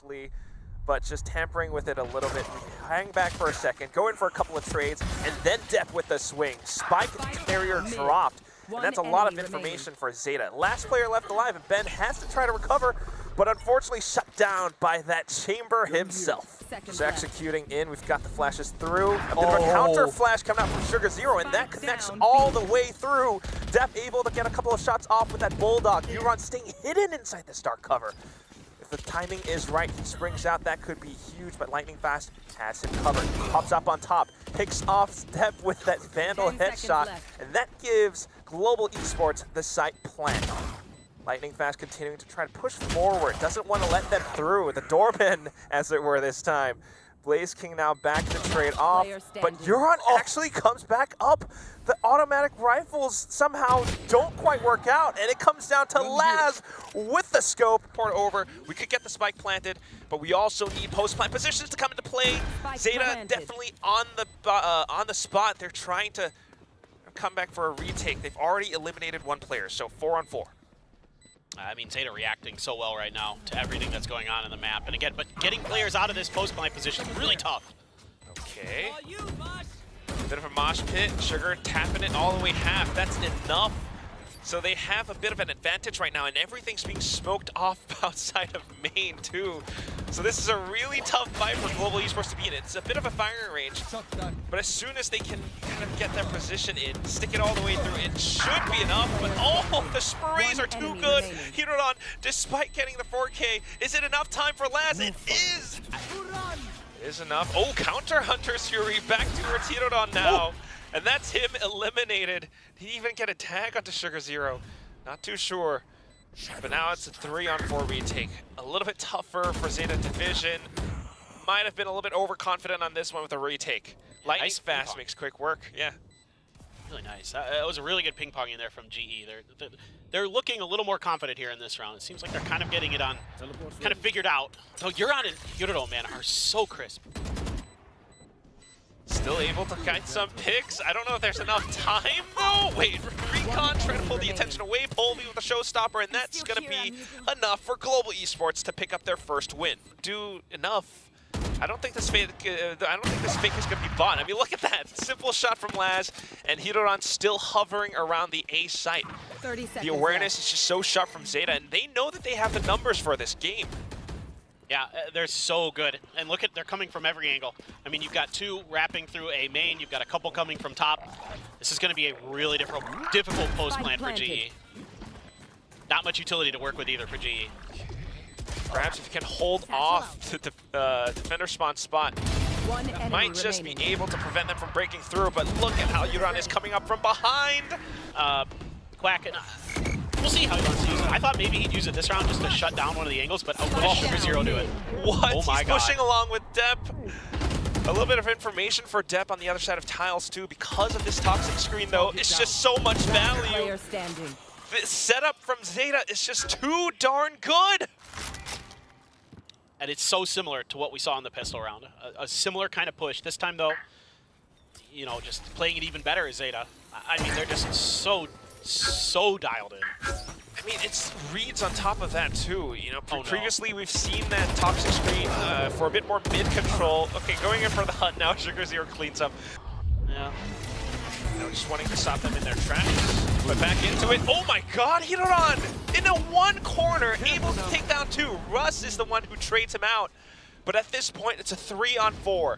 correctly, but just tampering with it a little bit. Hang back for a second, go in for a couple of trades, and then Depp with the swing. Spike carrier dropped, and that's a lot of information for ZETA. Last player left alive, and Ben has to try to recover, but unfortunately shut down by that Chamber himself. Just executing in, we've got the flashes through. A bit of a counter flash coming out from sugar0, and that connects all the way through. Depp able to get a couple of shots off with that Bulldog. Euron staying hidden inside the Stark cover. If the timing is right, he springs out, that could be huge, but Lightning Fast has him covered. Pops up on top, picks off Depp with that Vandal headshot, and that gives Global Esports the site plant. Lightning Fast continuing to try to push forward, doesn't want to let them through. The doorman, as it were this time. Blaze King now back to trade off, but Euron actually comes back up. The automatic rifles somehow don't quite work out, and it comes down to Laz with the scope. Port over, we could get the spike planted, but we also need post-plant positions to come into play. ZETA definitely on the spot. They're trying to come back for a retake. They've already eliminated one player, so 4-on-4. I mean, ZETA reacting so well right now to everything that's going on in the map. And again, but getting players out of this post-plant position is really tough. Okay. A bit of a mosh pit. Sugar tapping it all the way half. That's enough. So they have a bit of an advantage right now, and everything's being smoked off outside of main, too. So this is a really tough fight for Global Esports to be in. It's a bit of a firing range, but as soon as they can kind of get their position in, stick it all the way through, it should be enough. But oh, the sprays are too good. Hirodon, despite getting the 4K, is it enough time for Laz? It is! It is enough. Oh, counter Hunter's Fury back towards Hirodon now. And that's him eliminated. Did he even get a tag onto sugar0? Not too sure. But now it's a 3-on-4 retake. A little bit tougher for ZETA Division. Might have been a little bit overconfident on this one with a retake. Lightning Fast makes quick work. Yeah. Really nice. It was a really good ping pong in there from GE. They're looking a little more confident here in this round. It seems like they're kind of getting it on, kind of figured out. So Euron and Hirodon, man, are so crisp. Still able to get some picks. I don't know if there's enough time, though. Wait, Recon trying to pull the attention away, Polby with a showstopper, and that's going to be enough for Global Esports to pick up their first win. Do enough. I don't think this fake is going to be bought. I mean, look at that. Simple shot from Laz, and Hirodon still hovering around the A site. The awareness is just so sharp from ZETA, and they know that they have the numbers for this game. Yeah, they're so good. And look at, they're coming from every angle. I mean, you've got two wrapping through a main, you've got a couple coming from top. This is going to be a really difficult post plant for GE. Not much utility to work with either for GE. Perhaps if you can hold off the defender spawn spot, might just be able to prevent them from breaking through, but look at how Euron is coming up from behind. Quack, we'll see how he wants to use it. I thought maybe he'd use it this round just to shut down one of the angles, but what does sugar0 do it? What? Oh my He's God. pushing along with Depp. A little bit of information for Depp on the other side of tiles too. Because of this toxic screen though, it's just so much value. The setup from ZETA is just too darn good. And it's so similar to what we saw in the pistol round. A similar kind of push. This time though, you know, just playing it even better as ZETA. I mean, they're just so dialed in. I mean, it's reads on top of that too. You know, previously we've seen that toxic screen for a bit more mid control. Okay, going in for the hunt now. sugar0 cleans up. Yeah. You know, just wanting to stop them in their tracks. But back into it. Oh my God, Hirodon in a one corner, able to take down two. Russ is the one who trades him out. But at this point, it's a 3-on-4.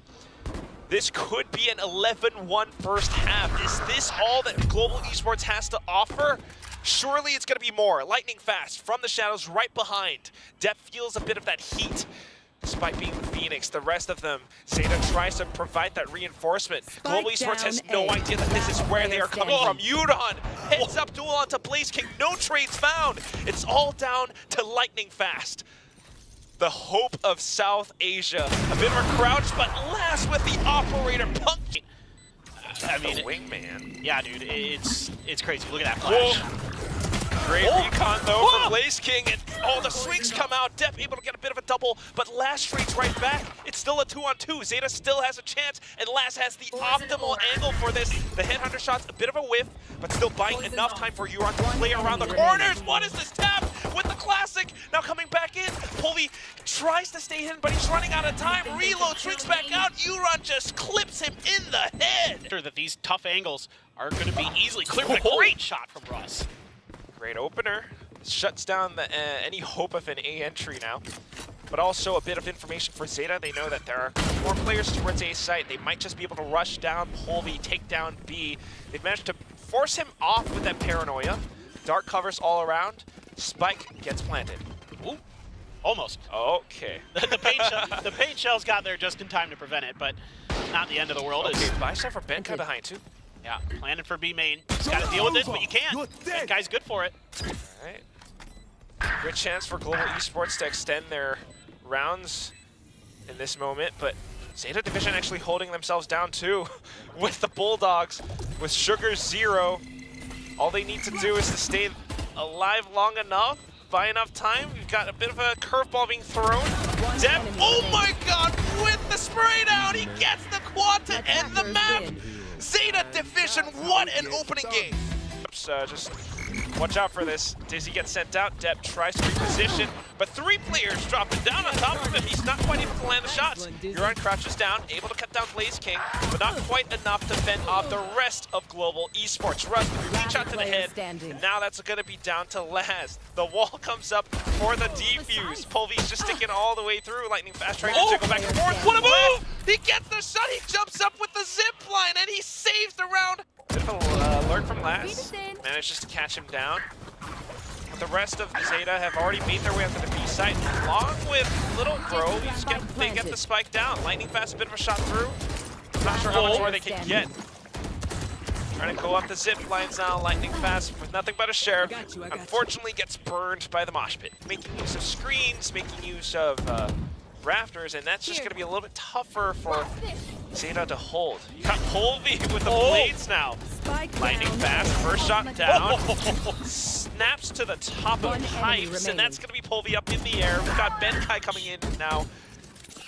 This could be an 11-1 first half. Is this all that Global Esports has to offer? Surely it's going to be more. Lightning Fast from the shadows right behind. Depp feels a bit of that heat. Despite being Phoenix, the rest of them, ZETA tries to provide that reinforcement. Global Esports has no idea that this is where they are coming from. Euron heads up duel onto Blaze King. No trades found. It's all down to Lightning Fast. The hope of South Asia. A bit of a crouch, but last with the operator punk. I mean, the wingman. Yeah, dude, it's crazy. Look at that flash. Great recon though from Blaze King, and the swings come out. Depp able to get a bit of a double, but Laz trades right back. It's still a 2-on-2. ZETA still has a chance, and Laz has the optimal angle for this. The headhunter shot's a bit of a whiff, but still buying enough time for Euron to play around the corners. What is this tap with the classic. Now coming back in. Polvi tries to stay in, but he's running out of time. Reload, swings back out. Euron just clips him in the head. Sure that these tough angles are going to be easily clear, but a great shot from Russ. Great opener. Shuts down any hope of an A entry now. But also a bit of information for ZETA. They know that there are more players towards A site. They might just be able to rush down Polvi, take down B. They've managed to force him off with that paranoia. Dark covers all around. Spike gets planted. Ooh, almost. Okay. the paint shells got there just in time to prevent it, but not the end of the world. Okay, buy stuff for Benkai behind too. Yeah, planted for B main. Just got to deal with this, but you can. Benkai's good for it. All right. Good chance for Global Esports to extend their rounds in this moment, but ZETA Division actually holding themselves down too with the Bulldogs, with Sugar 0. All they need to do is to stay alive long enough, buy enough time. We've got a bit of a curveball being thrown. Dep, oh my god, with the spray down, he gets the quad to end the map. ZETA Division, what an opening game. Just watch out for this. Dizzy gets sent out. Dep tries to reposition, but 3 players dropping down on top of him. He's not quite able to land the shots. Euron crouches down, able to cut down Blaze King, but not quite enough to fend off the rest of Global Esports. Russ with a reach out to the head, and now that's going to be down to Laz. The wall comes up for the defuse. Polvi's just sticking all the way through. Lightning fast trying to jiggle back and forth. What a move! He gets the shot. He jumps up with the zip line, and he saves the round. Bit of a alert from Laz. Manages to catch him down. But the rest of ZETA have already made their way up to the B site, along with Little Bro. They get the spike down. Lightning fast, a bit of a shot through. Not sure how much more they can get. Trying to go up the zip lines now. Lightning fast with nothing but a sheriff. Unfortunately gets burned by the mosh pit. Making use of screens, making use of rafters, and that's just going to be a little bit tougher for ZETA to hold. You got Polvi with the blades now. Lightning fast, first shot down. Snaps to the top of pipes, and that's going to be Polvi up in the air. We've got Benkai coming in now,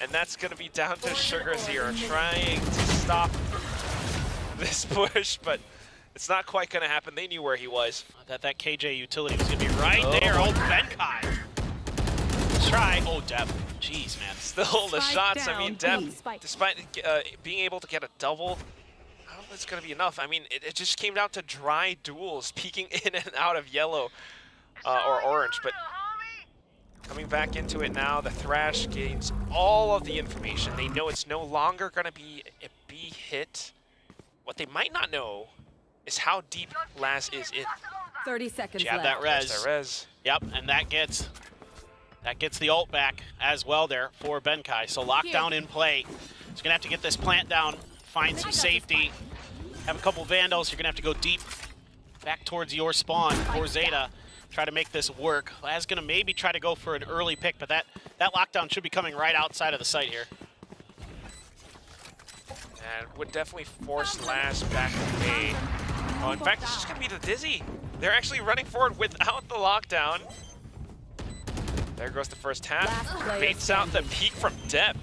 and that's going to be down to Sugar 0, trying to stop this push, but it's not quite going to happen. They knew where he was. That KJ utility was going to be right there. Old Benkai. Let's try. Oh, Dep. Jeez, man. Still the shots. I mean, Dep, despite being able to get a double, I don't know if it's going to be enough. I mean, it just came down to dry duels, peeking in and out of yellow or orange. But coming back into it now, the Thrash gains all of the information. They know it's no longer going to be a B hit. What they might not know is how deep Laz is in. 30 seconds Jab left. that res. Yep, and that gets the ult back as well there for Benkai. So lockdown in play. He's gonna have to get this plant down, find some safety, have a couple Vandals. You're gonna have to go deep back towards your spawn for ZETA. Try to make this work. Laz gonna maybe try to go for an early pick, but that lockdown should be coming right outside of the site here. And would definitely force Laz back away. Oh, in fact, it's just gonna be the Dizzy. They're actually running forward without the lockdown. There goes the first half. Baits out the peek from Dep.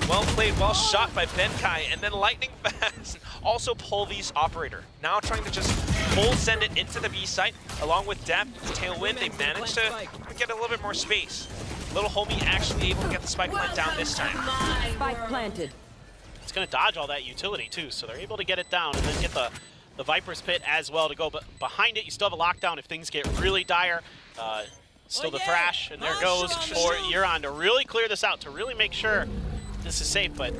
Well played, well shot by Benkai, and then lightning fast. Also Polvi's operator. Now trying to just full send it into the B site, along with Dep, Tailwind. They managed to get a little bit more space. Little homie actually able to get the spike plant down this time. Spike planted. It's gonna dodge all that utility too, so they're able to get it down and then get the Viper's Pit as well to go. But behind it, you still have a lockdown if things get really dire. Still the Thrash, and there goes for Euron to really clear this out, to really make sure this is safe, but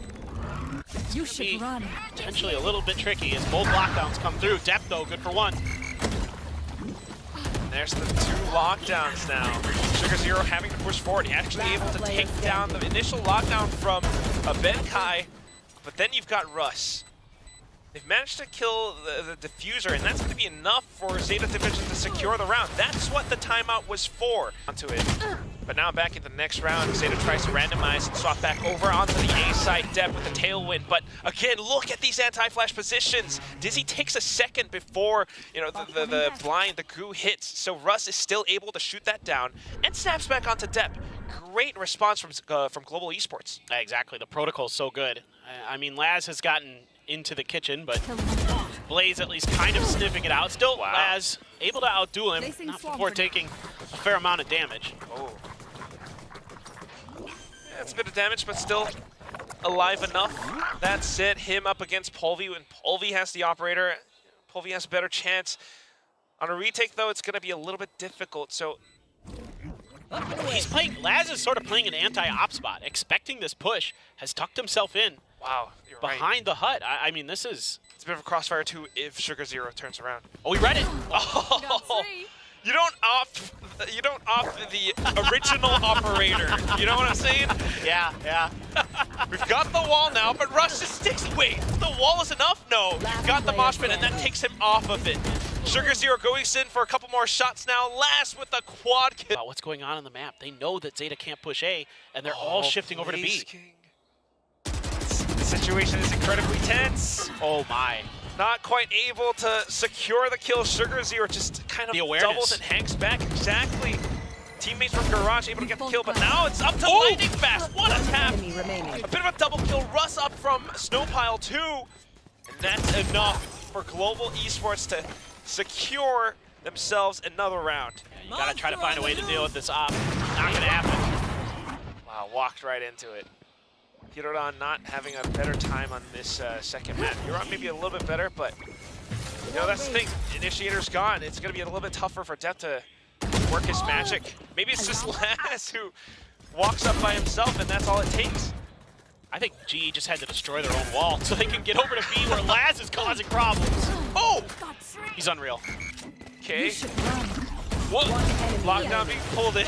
it's going to be potentially a little bit tricky as both lockdowns come through. Dep, though, good for one. There's the 2 lockdowns now. Sugar 0 having to push forward. Actually able to take down the initial lockdown from Benkai, but then you've got Russ. They've managed to kill the diffuser, and that's going to be enough for ZETA Division to secure the round. That's what the timeout was for. Onto it. But now back in the next round, ZETA tries to randomize and swap back over onto the A side. Dep with the tailwind. But again, look at these anti-flash positions. Dizzy takes a second before the blind, the goo hits. So Russ is still able to shoot that down and snaps back onto Dep. Great response from Global Esports. Exactly, the protocol's so good. I mean, Laz has gotten into the kitchen, but Blaze at least kind of sniffing it out. Still, Laz able to outdo him, not before taking a fair amount of damage. Oh. Yeah, it's a bit of damage, but still alive enough. That's it. Him up against Polvi. When Polvi has the operator, Polvi has a better chance. On a retake, though, it's going to be a little bit difficult. So He's playing, Laz is sort of playing an anti-op spot, expecting this push, has tucked himself in wow, you're right. behind the hut. I mean, this is... It's a bit of a crossfire, too, if Sugar Zero turns around. Oh, he read it. Oh, you don't off the original operator. You know what I'm saying? Yeah, yeah. We've got the wall now, but Rush just sticks. Wait, the wall is enough? No, you've got the mosh pit, and that takes him off of it. Sugar Zero going in for a couple more shots now. Last with the quad kill. About what's going on the map. They know that Zeta can't push A, and they're all shifting over to B. King. The situation is incredibly tense. Oh my. Not quite able to secure the kill. Sugar Zero just kind of doubles and hangs back. Exactly. Teammates from Garage able to get the kill, but now it's up to Lightning Fast. What a tap. A bit of a double kill. Russ up from Snowpile 2. And that's enough for Global Esports to secure themselves another round. Yeah, you gotta try to find a way to deal with this op. Not gonna happen. Wow, walked right into it. Hirodan not having a better time on this second map. Hirodan maybe a little bit better, but you know, that's the thing. Initiator's gone. It's gonna be a little bit tougher for Depp to work his magic. Maybe it's just Laz who walks up by himself and that's all it takes. I think GE just had to destroy their own wall so they can get over to B where Laz is causing problems. Oh! He's unreal. Okay. What? Lockdown being pulled in.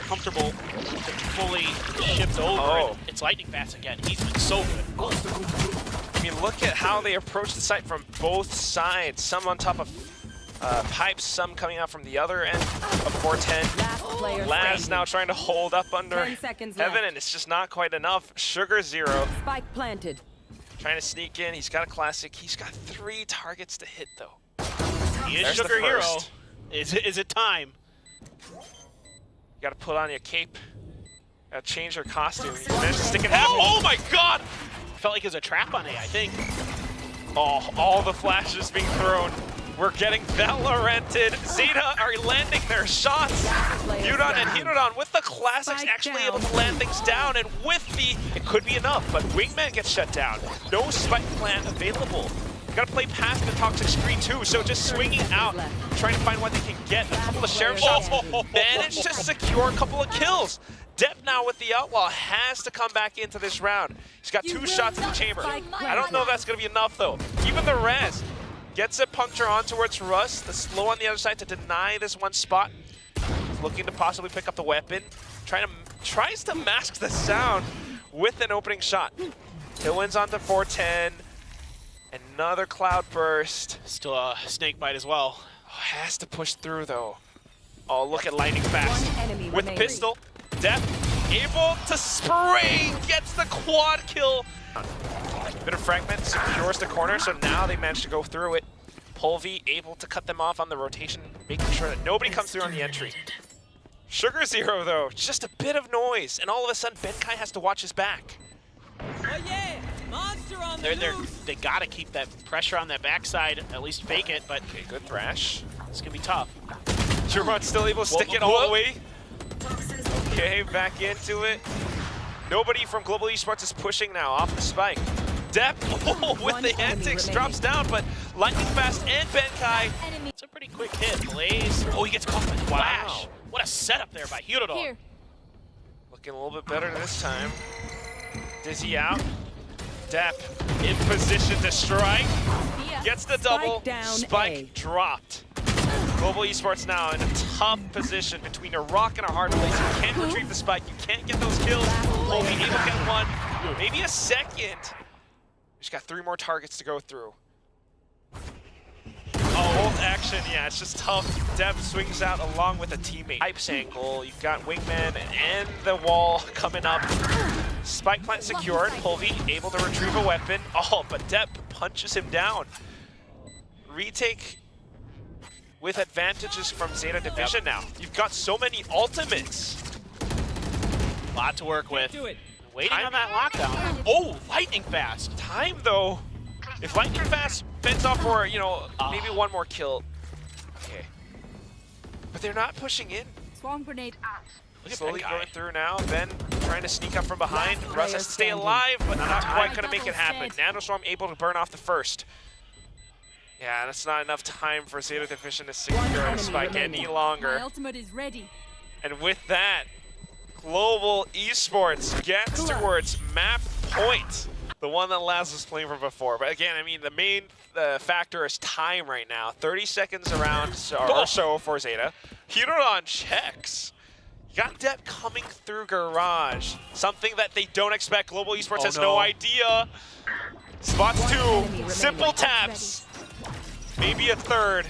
Comfortable to fully shift over. Oh. It's Lightning Fast again. He's been so good. I mean, look at how they approach the site from both sides. Some on top of pipes, some coming out from the other end of 410. Laz now trying to hold up under Heaven, and it's just not quite enough. Sugar Zero. Spike planted. Trying to sneak in. He's got a classic. He's got 3 targets to hit, though. He is There's Sugar the Hero. first. Is it time? You gotta put on your cape. Gotta change your costume. You managed to stick it half. Oh my god! Felt like it was a trap on A, I think. Oh, all the flashes being thrown. We're getting Valoranted. Zeta are landing their shots. Yudon and Hirodan with the classics actually able to land things down, and with the, it could be enough, but Wingman gets shut down. No spike plant available. Gotta play past the toxic screen too, so just swinging out, trying to find what they can get. A couple of sheriff shots, managed to secure a couple of kills. Depp now with the Outlaw has to come back into this round. He's got 2 shots in the chamber. I don't know if that's gonna be enough though. Even the Res gets a puncture on towards Russ. The slow on the other side to deny this one spot. He's looking to possibly pick up the weapon. Tries to mask the sound with an opening shot. Kill wins onto 410. Another cloud burst. Still a snake bite as well. Oh, has to push through though. Oh, look at Lightning Fast with the pistol. Death able to spray, gets the quad kill. Bit of fragment, secures the corner, so now they managed to go through it. Polvi able to cut them off on the rotation, making sure that nobody comes through on the entry. Sugar Zero though, just a bit of noise, and all of a sudden Benkai has to watch his back. Oh yeah, monster on the loose. They gotta keep that pressure on that backside, at least fake it, but Okay, good thrash. it's gonna be tough. Juron's still able to stick it all the way. Okay, back into it. Nobody from Global Esports is pushing now off the spike. Depp with the antics drops down, but Lightning Fast and Benkai. It's a pretty quick hit. Blaze. Oh, he gets caught by the flash. What a setup there by Hirodan. Looking a little bit better this time. Dizzy out. Depp in position to strike. Gets the double. Spike dropped. Global Esports now in a tough position between a rock and a hard place. You can't retrieve the spike. You can't get those kills. Only able to get one, maybe a second. Just got 3 more targets to go through. Oh, ult action, yeah, it's just tough. Depp swings out along with a teammate. Pipes angle, you've got Wingman and the wall coming up. Spike plant secured, Polvi able to retrieve a weapon. Oh, but Depp punches him down. Retake with advantages from Zeta Division now. You've got so many ultimates. A lot to work with. Do it. Waiting on that lockdown. Oh, Lightning Fast. Time though. If Lightning Fast fends off for, you know, maybe one more kill. Okay. but they're not pushing in. Swarm grenade out. Slowly going through now. Ben trying to sneak up from behind. Last Russ player has to stay standing. alive, but not quite going to Double make it happen. set. Nanoswarm able to burn off the first. Yeah, that's not enough time for Zeta Division to secure the enemy spike remaining. any My longer. ultimate is ready. And with that, Global Esports gets towards map point. The one that Laz was playing from before. But again, I mean, the main factor is time right now. 30 seconds around or so for Zeta. Hiroran checks. You got Depp coming through Garage. Something that they don't expect. Global Esports has no idea. Spots two. Simple taps. Maybe a third.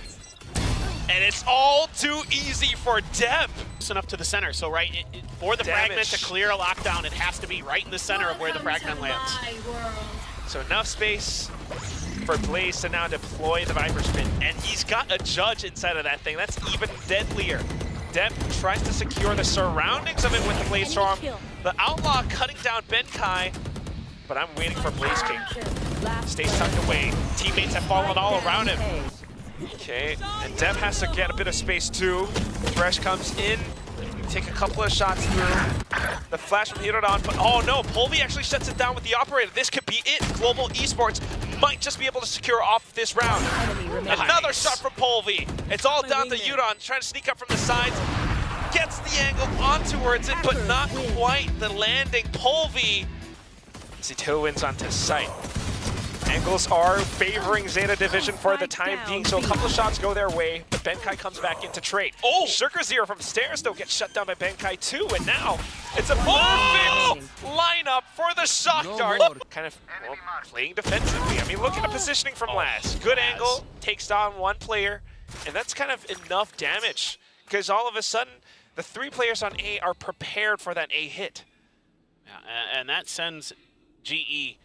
And it's all too easy for Depp. Close enough to the center, so for the fragment to clear a lockdown, it has to be right in the center of where the fragment lands. So enough space for Blaze to now deploy the Viper Spin. And he's got a judge inside of that thing. That's even deadlier. Depp tries to secure the surroundings of it with the Blaze Storm. The Outlaw cutting down Benkai. But I'm waiting for Blaze King. Stays tucked away. Teammates have fallen all around him. Okay, and Depp has to get a bit of space too. Thresh comes in, take a couple of shots through. The flash from Hirodan, but oh no, Polvi actually shuts it down with the operator. This could be it. Global Esports might just be able to secure off this round. Another shot from Polvi. It's all down to Yudan, trying to sneak up from the sides. Gets the angle on towards it, but not quite the landing. Polvi, as he tailwinds onto sight. Angles are favoring Zeta Division for the time being, so a couple of shots go their way, but Benkai comes back into trade. Oh! Sugar Zero from stairs, though, gets shut down by Benkai too, and now it's a perfect lineup for the shock dart. Kind of playing defensively. I mean, look at the positioning from Laz. Good angle, takes down one player, and that's kind of enough damage, because all of a sudden, the three players on A are prepared for that A hit. Yeah, and that sends GE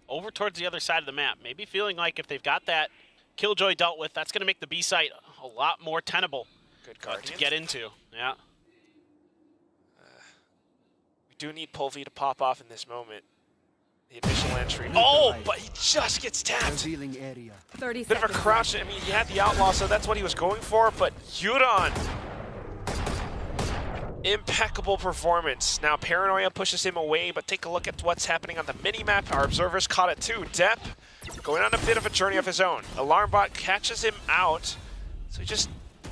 over towards the other side of the map, maybe feeling like if they've got that Killjoy dealt with, that's going to make the B site a lot more tenable to get into. Yeah. We do need Polvi to pop off in this moment. The initial entry. Oh, but he just gets tapped. 30 Bit of a seconds crouch. I mean, he had the Outlaw, so that's what he was going for, but Yudan. Impeccable performance. Now Paranoia pushes him away, but take a look at what's happening on the mini-map. Our observers caught it too. Depp going on a bit of a journey of his own. Alarmbot catches him out, so he just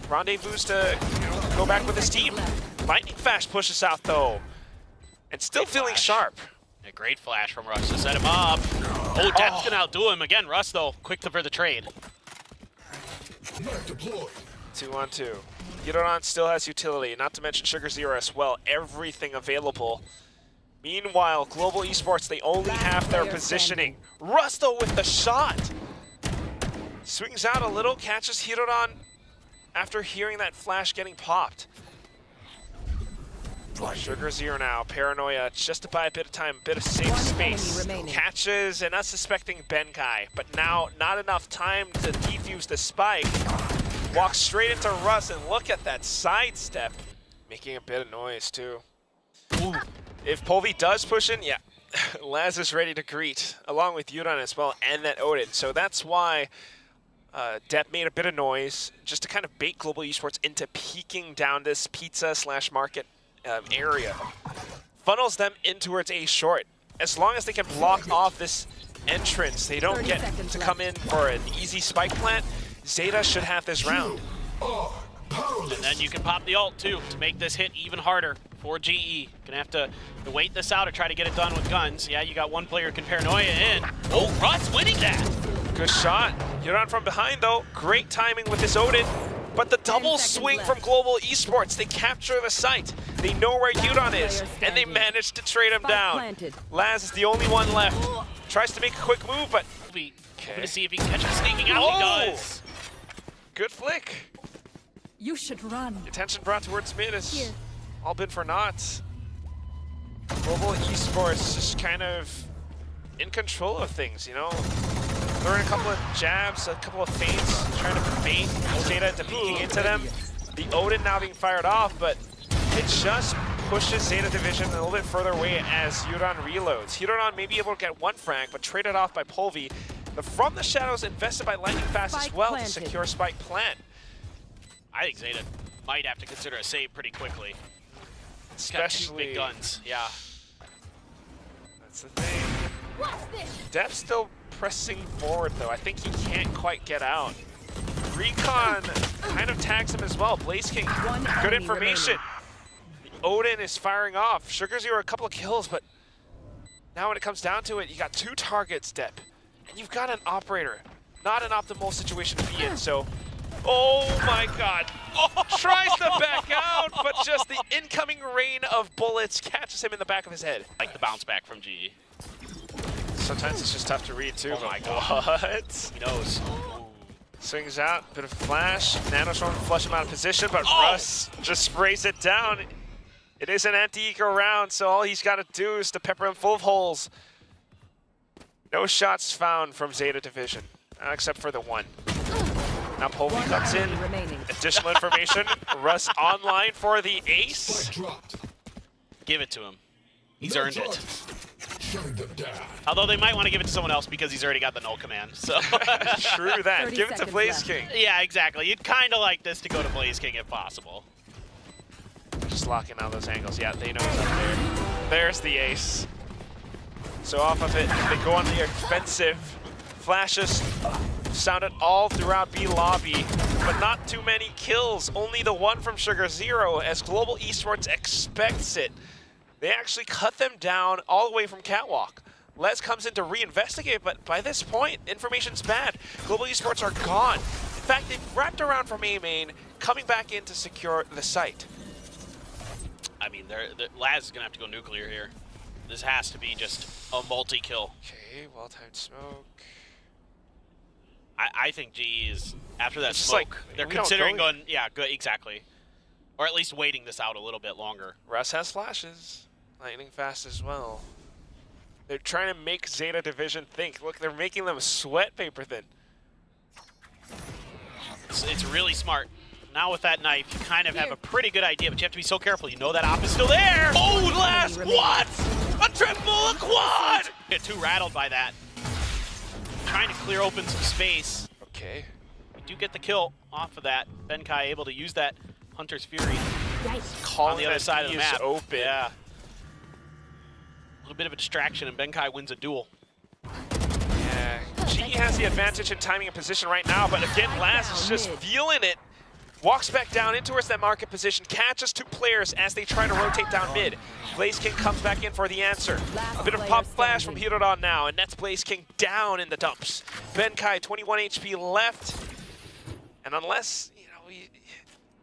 rendezvous to go back with his team. Lightning Flash pushes out though, and still feeling sharp. A great flash from Russ to set him up. Oh, Depp's gonna outdo him again. Russ though, quick for the trade. 2-on-2. Hiroran still has utility, not to mention Sugar Zero as well. Everything available. Meanwhile, Global Esports, they only have their positioning. Rusto with the shot. Swings out a little, catches Hiroran after hearing that flash getting popped. Sugar Zero now, Paranoia, just to buy a bit of time, a bit of safe space. Catches an unsuspecting Benkai, but now not enough time to defuse the spike. Walks straight into Russ, and look at that sidestep. Making a bit of noise, too. Ooh. If Polvi does push in, yeah, Laz is ready to greet, along with Yudan as well, and that Odin. So that's why Depp made a bit of noise, just to kind of bait Global Esports into peeking down this pizza/market area. Funnels them in towards A short. As long as they can block off this entrance, they don't get to come in for an easy spike plant. Zeta should have this round. And then you can pop the ult too to make this hit even harder for GE. Gonna have to wait this out or try to get it done with guns. Yeah, you got one player who can Paranoia in. Oh, Russ winning that. Good shot. Yudan from behind though. Great timing with this Odin. But the double swing from Global Esports, they capture the site. They know where Yudan is, and they manage to trade him down. Laz is the only one left. Tries to make a quick move, but Gonna see if he can catch him sneaking out. He does. Good flick. You should run. Attention brought towards mid has all been for naught. Global Esports just kind of in control of things, you know? Throwing a couple of jabs, a couple of feints, trying to bait Zeta into peeking into them. The Odin now being fired off, but it just pushes Zeta Division a little bit further away as Yudan reloads. Hiroran may be able to get one frag, but traded off by Polvi. But from the shadows, invested by Lightning Fast as well to secure spike plant. I think Zeta might have to consider a save pretty quickly. He's got two big guns. Yeah. That's the thing. Dep's still pressing forward, though. I think he can't quite get out. Recon kind of tags him as well. Blaze King, good information. Odin is firing off. Sugar Zero, a couple of kills, but now when it comes down to it, you got 2 targets, Dep, and you've got an operator. Not an optimal situation to be in, so... Oh my god. Tries to back out, but just the incoming rain of bullets catches him in the back of his head. Like the bounce back from GE. Sometimes it's just tough to read, too. Oh my god. What? He knows. Swings out, bit of a flash. Nanostorm to flush him out of position, but Russ just sprays it down. It is an anti-eco round, so all he's got to do is to pepper him full of holes. No shots found from Zeta Division, except for the one. Now Polby comes in. Additional information. Russ online for the ace. Give it to him. He's earned it. Although they might want to give it to someone else because he's already got the null command. So True that. Give it to Blaze King. Yeah, exactly. You'd kind of like this to go to Blaze King if possible. Just locking out those angles. Yeah, they know he's up there. There's the ace. So off of it, they go on the offensive. Flashes sounded all throughout B lobby, but not too many kills. Only the one from Sugar Zero, as Global Esports expects it. They actually cut them down all the way from Catwalk. Les comes in to reinvestigate, but by this point, information's bad. Global Esports are gone. In fact, they've wrapped around from A main, coming back in to secure the site. I mean, Laz is going to have to go nuclear here. This has to be just a multi-kill. Okay, well-timed smoke. I think GE is, after that It's smoke, like, they're we don't considering go going, yeah, good, exactly. Or at least waiting this out a little bit longer. Russ has flashes. Lightning fast as well. They're trying to make Zeta Division think. Look, they're making them sweat paper thin. It's really smart. Now with that knife, you kind of have a pretty good idea, but you have to be so careful. You know that op is still there. Oh, last what? A triple, a quad! Get too rattled by that. Trying to clear open some space. Okay. We do get the kill off of that. Benkai able to use that Hunter's Fury on the other side of the map. Open. Yeah. A little bit of a distraction, and Benkai wins a duel. Yeah. GE has the advantage in timing and position right now, but again, Laz is just feeling it. Walks back down in towards that market position, catches 2 players as they try to rotate down mid. Blaze King comes back in for the answer. A bit of pop flash from Hirodon now, and that's Blaze King down in the dumps. Benkai, 21 HP left. And unless, you know,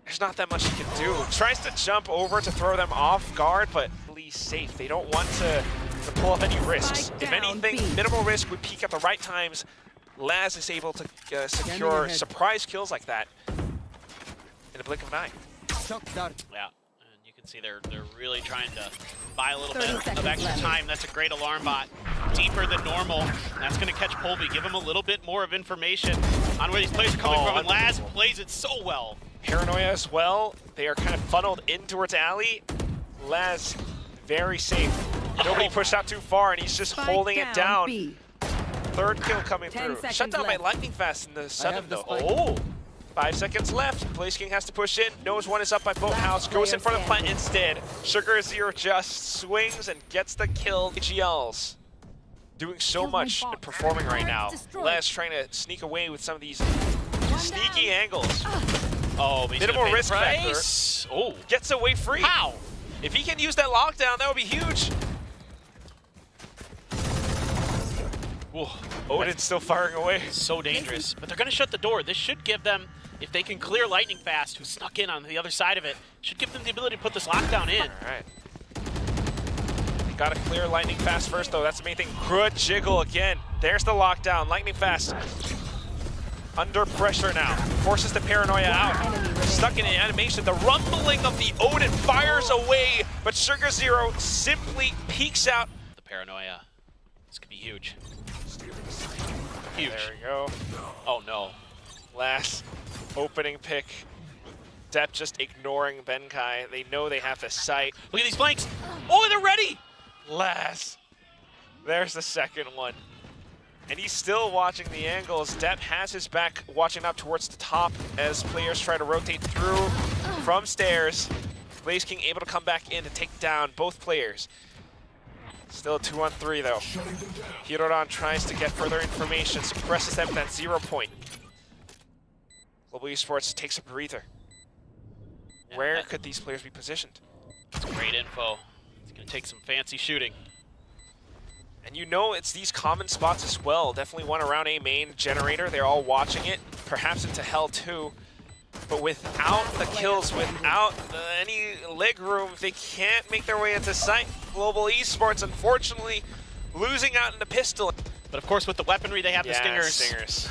there's not that much he can do. Tries to jump over to throw them off guard, but really safe. They don't want to pull up any risks. If anything, minimal risk would peak at the right times. Laz is able to secure surprise kills like that in a blink of an eye. Yeah, and you can see they're really trying to buy a little bit of extra time. That's a great alarm bot. Deeper than normal. That's going to catch Polby. Give him a little bit more of information on where these players are coming from, and Laz plays it so well. Paranoia as well. They are kind of funneled in towards Alley. Laz, very safe. Nobody pushed out too far, and he's just holding it down. Third kill coming through. Shut down by lightning fast in the 7th, though. Oh! 5 seconds left. Blaze King has to push in. Knows one is up by Boathouse. Goes in front of plant instead. Sugar Zero just swings and gets the kill. AGLs doing so much and performing right now. Les trying to sneak away with some of these sneaky angles. Oh, minimal risk factor. Oh, gets away free. How? If he can use that lockdown, that would be huge. Whoa. Odin's still firing away. So dangerous. But they're going to shut the door. This should give them, if they can clear Lightning Fast, who snuck in on the other side of it, should give them the ability to put this lockdown in. All right. They got to clear Lightning Fast first, though. That's the main thing. Good jiggle again. There's the lockdown. Lightning Fast under pressure now. Forces the Paranoia out. Stuck in an animation. The rumbling of the Odin fires away, but Sugar Zero simply peeks out. The Paranoia. This could be huge. Huge. There we go. Oh no. Last opening pick. Dep just ignoring Benkai. They know they have the sight. Look at these flanks. Oh, they're ready! Last. There's the second one. And he's still watching the angles. Depp has his back watching up towards the top as players try to rotate through from stairs. Blaze King able to come back in to take down both players. Still a 2-on-3 though. Hiroran tries to get further information, suppresses them at that 0 point. Global Esports takes a breather. Where could these players be positioned? It's great info. It's going to take some fancy shooting. And you know it's these common spots as well. Definitely one around A main, generator. They're all watching it. Perhaps into Hell too. But without the kills, without any leg room, they can't make their way into sight. Global Esports, unfortunately, losing out in the pistol. But of course, with the weaponry, they have the stingers.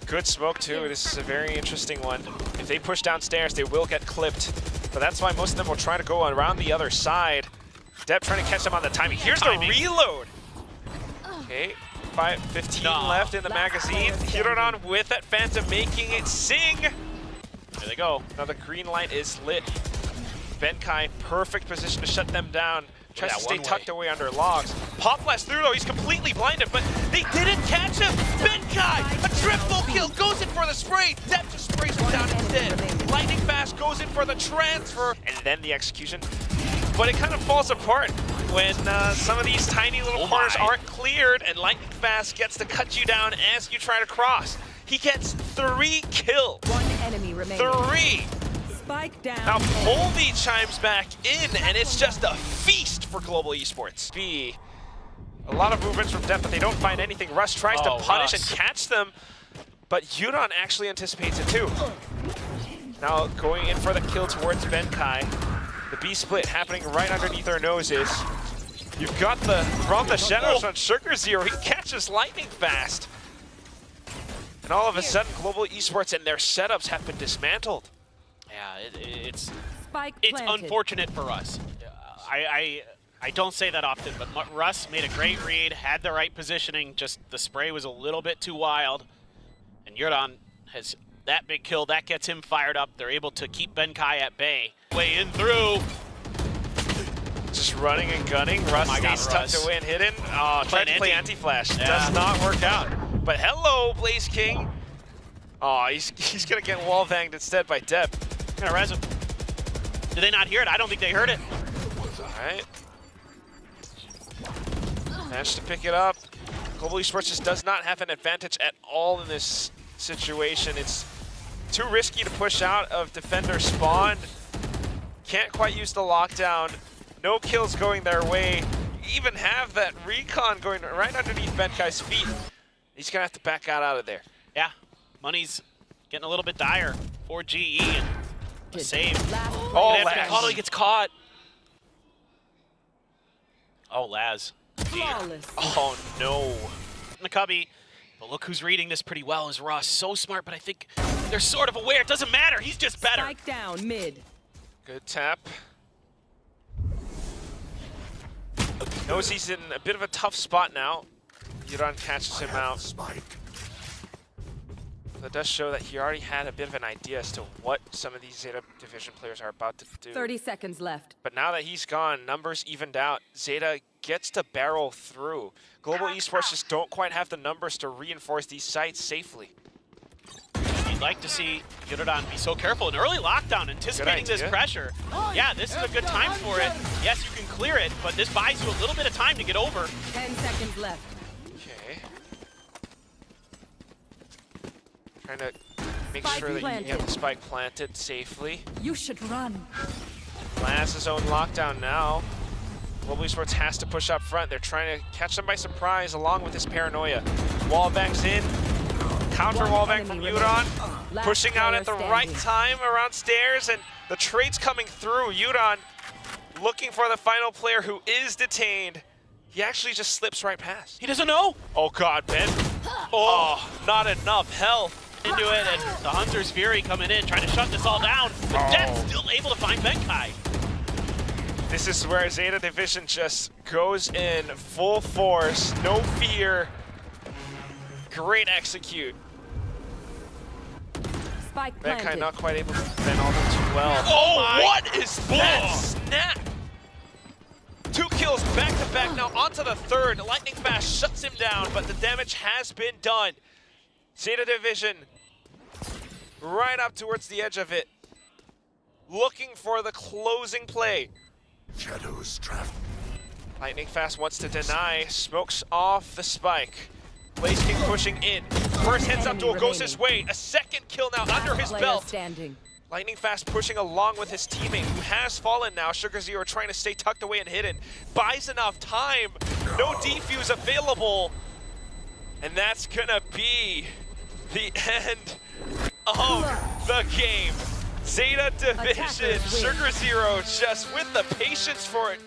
Good smoke too. This is a very interesting one. If they push downstairs, they will get clipped. But that's why most of them will try to go around the other side. Depp trying to catch them on the timing. Here's the reload. Okay, 15 left in the magazine. Hiroran with that Phantom making it sing. There they go. Now the green light is lit. Benkai, perfect position to shut them down. Tries to stay tucked away under logs. Pop blast through though, he's completely blinded, but they didn't catch him! Benkai, a triple kill, goes in for the spray! Depp just sprays him down instead. Lightning Fast goes in for the transfer, and then the execution. But it kind of falls apart when some of these tiny little corners aren't cleared, and Lightning Fast gets to cut you down as you try to cross. He gets 3 kills. 1 enemy remaining. 3! Spike down. Now Poldy chimes back in, and it's just a feast for Global Esports. A lot of movements from Depp, but they don't find anything. Russ tries to punish and catch them, but Yuron actually anticipates it too. Now going in for the kill towards Benkai. The B split happening right underneath our noses. You've got from the shadows on Sugar Zero. He catches Lightning Fast. And all of a sudden, Global Esports and their setups have been dismantled. Yeah, it's planted. unfortunate for us. I don't say that often, but Russ made a great read, had the right positioning, just the spray was a little bit too wild. And Yuron has that big kill, that gets him fired up. They're able to keep Benkai at bay. Way in through. Just running and gunning. Russ stays tucked away and hidden. Tried to play anti-flash. Does not work out. But hello, Blaze King. Oh, he's gonna get wall banged instead by Depp. Gonna res him. Did they not hear it? I don't think they heard it. Alright. Managed to pick it up. Global Esports just does not have an advantage at all in this situation. It's too risky to push out of defender spawn. Can't quite use the lockdown. No kills going their way. Even have that recon going right underneath Benkai's feet. He's gonna have to back out of there. Yeah, money's getting a little bit dire for GE. And a save. Oh, Laz. He gets caught. Oh, Laz. Flawless. Oh, no. In the cubby. But look who's reading this pretty well is Russ. So smart, but I think they're sort of aware. It doesn't matter. He's just better. Spike down mid. Good tap. Knows he's in a bit of a tough spot now. Yuron catches him out. That does show that he already had a bit of an idea as to what some of these Zeta Division players are about to do. 30 seconds left. But now that he's gone, numbers evened out. Zeta gets to barrel through. Global Esports just don't quite have the numbers to reinforce these sites safely. You'd like to see Yuron be so careful. An early lockdown, anticipating this pressure. Yeah, this is a good time for it. Yes, you can clear it, but this buys you a little bit of time to get over. 10 seconds left. Okay. Trying to make sure that you get the spike planted safely. You should run. Laz his own lockdown now. Global Esports has to push up front. They're trying to catch them by surprise along with his paranoia. Wallbangs in. Counter wallbang from Yuron. Pushing out at the right time around stairs, and the trade's coming through. Yuron looking for the final player who is detained. He actually just slips right past. He doesn't know. Oh God, Ben. Oh, not enough health. Into it, and the Hunter's Fury coming in, trying to shut this all down. But Depp's still able to find Benkai. This is where Zeta Division just goes in full force, no fear. Great execute. Spike planted. Benkai not quite able to defend all too well. Oh, what is that snap? 2 kills. kills back to back now onto the third. Lightning Fast shuts him down, but the damage has been done. ZETA Division right up towards the edge of it, looking for the closing play. Shadows trap. Lightning Fast wants to deny, smokes off the spike. Blaze King pushing in. First heads up duel goes his way. A second kill now under his Player belt. standing. Lightning Fast pushing along with his teammate who has fallen now. Sugar Zero trying to stay tucked away and hidden. Buys enough time. No defuse available. And that's gonna be the end of the game. ZETA Division, Attackers win. Sugar Zero just with the patience for it